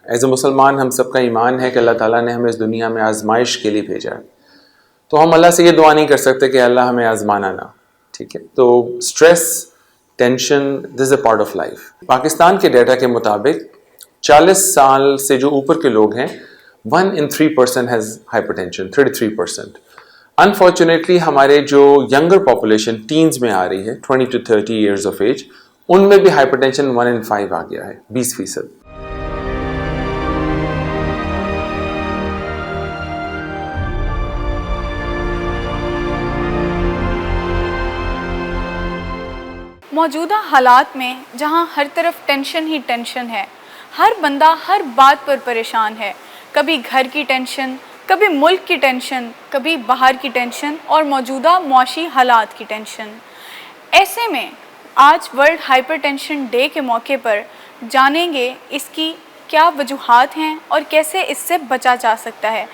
As a मुसलमान हम सबका ईमान है कि अल्लाह ताला ने हमें इस दुनिया में आजमाइश के लिए भेजा है। तो हम अल्लाह से ये दुआ नहीं कर सकते कि अल्लाह हमें आजमाना ना, ठीक है। तो stress, tension, this is a part of life. Pakistan के डेटा के मुताबिक 40 साल से जो ऊपर के लोग हैं 1 in 3 person has hypertension, 33%। Unfortunately हमारे जो यंगर पॉपुलेशन टीन्स में आ रही है 20 to 30 ईयर्स ऑफ एज, उनमें भी हाइपरटेंशन 1 in 5 आ गया है, 20%। मौजूदा हालात में जहां हर तरफ टेंशन ही टेंशन है, हर बंदा हर बात पर परेशान है। कभी घर की टेंशन, कभी मुल्क की टेंशन, कभी बाहर की टेंशन और मौजूदा मुआशी हालात की टेंशन। ऐसे में आज वर्ल्ड हाइपरटेंशन डे के मौके पर जानेंगे इसकी क्या वजूहात हैं और कैसे इससे बचा जा सकता है।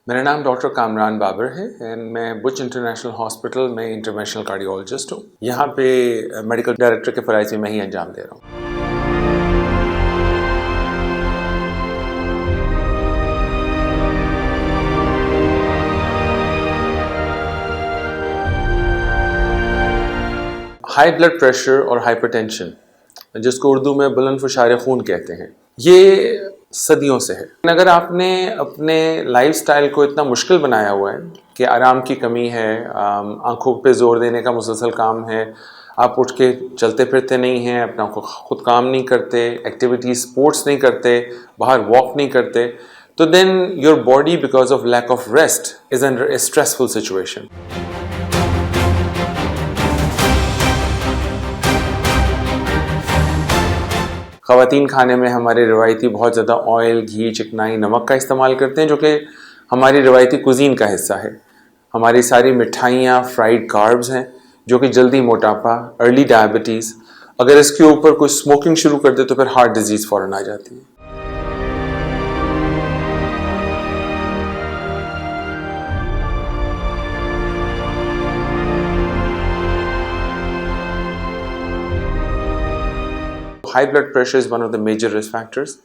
मेरा नाम डॉक्टर कामरान बाबर है एंड मैं बुच इंटरनेशनल हॉस्पिटल में इंटरवेंशनल कार्डियोलॉजिस्ट हूँ। यहाँ पे मेडिकल डायरेक्टर के फ़राइज़ में ही अंजाम दे रहा हूँ। हाई ब्लड प्रेशर और हाइपरटेंशन, जिसको उर्दू में बुलंद फुशार खून कहते हैं, ये सदियों से है। अगर आपने अपने लाइफस्टाइल को इतना मुश्किल बनाया हुआ है कि आराम की कमी है, आंखों पे जोर देने का मुसलसल काम है, आप उठ के चलते फिरते नहीं हैं, अपना खुद काम नहीं करते, एक्टिविटी स्पोर्ट्स नहीं करते, बाहर वॉक नहीं करते, तो then your body because of lack of rest is under a stressful situation. ख़वातीन खाने में हमारे रिवायती बहुत ज़्यादा ऑयल, घी, चिकनाई, नमक का इस्तेमाल करते हैं, जो कि हमारी रिवायती कुज़ीन का हिस्सा है। हमारी सारी मिठाइयाँ फ्राइड कार्ब्स हैं, जो कि जल्दी मोटापा, अर्ली डायबिटीज़, अगर इसके ऊपर कोई स्मोकिंग शुरू कर दे तो फिर हार्ट डिजीज़ फ़ौरन आ जाती है। High blood pressure is one of the major risk factors,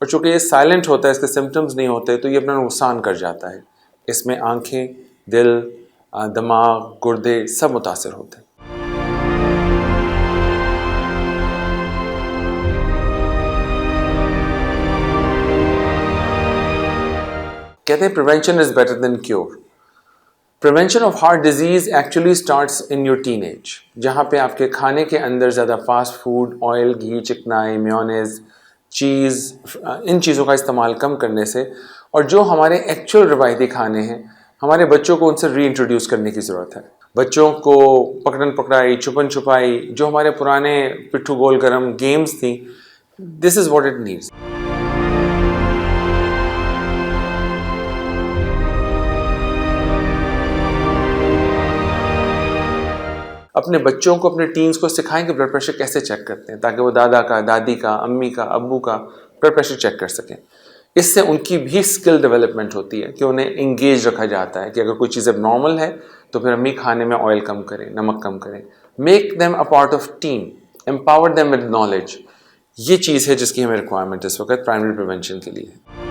और चूँकि ये साइलेंट होता है, इसके सिम्टम्स नहीं होते, तो ये अपना नुकसान कर जाता है। इसमें आँखें, दिल, दिमाग, गुर्दे सब मुतासर होते हैं। कहते हैं prevention is better than cure. Prevention of heart disease actually starts in your teenage, जहाँ पे आपके खाने के अंदर ज़्यादा फास्ट फूड, ऑयल, घी, चिकनाई, मेयोनेज़, चीज़, इन चीज़ों का इस्तेमाल कम करने से, और जो हमारे एक्चुअल रवायती खाने हैं, हमारे बच्चों को उनसे रीइंट्रोड्यूस करने की ज़रूरत है। बच्चों को पकड़न पकड़ाई, छुपन छुपाई, जो हमारे पुराने पिट्ठू गोल गरम गेम्स थी, this is what it needs. अपने बच्चों को, अपने टीन्स को सिखाएं कि ब्लड प्रेशर कैसे चेक करते हैं, ताकि वो दादा का, दादी का, अम्मी का, अब्बू का ब्लड प्रेशर चेक कर सकें। इससे उनकी भी स्किल डेवलपमेंट होती है कि उन्हें इंगेज रखा जाता है कि अगर कोई चीज़ नॉर्मल है तो फिर अम्मी खाने में ऑयल कम करें, नमक कम करें। Make them a part of team, empower them with knowledge. ये चीज़ है जिसकी हमें रिक्वायरमेंट इस वक्त प्राइमरी प्रिवेंशन के लिए है।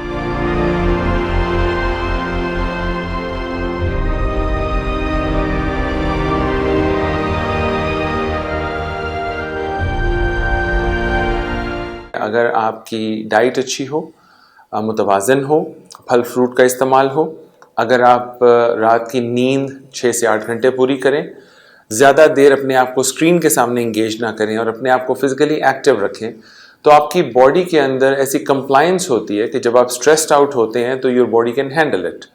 अगर आपकी डाइट अच्छी हो, मुतवाज़न हो, फल फ्रूट का इस्तेमाल हो, अगर आप रात की नींद 6 से 8 घंटे पूरी करें, ज़्यादा देर अपने आप को स्क्रीन के सामने इंगेज ना करें और अपने आप को फिज़िकली एक्टिव रखें, तो आपकी बॉडी के अंदर ऐसी कंप्लायंस होती है कि जब आप स्ट्रेस्ड आउट होते हैं तो your body can handle it.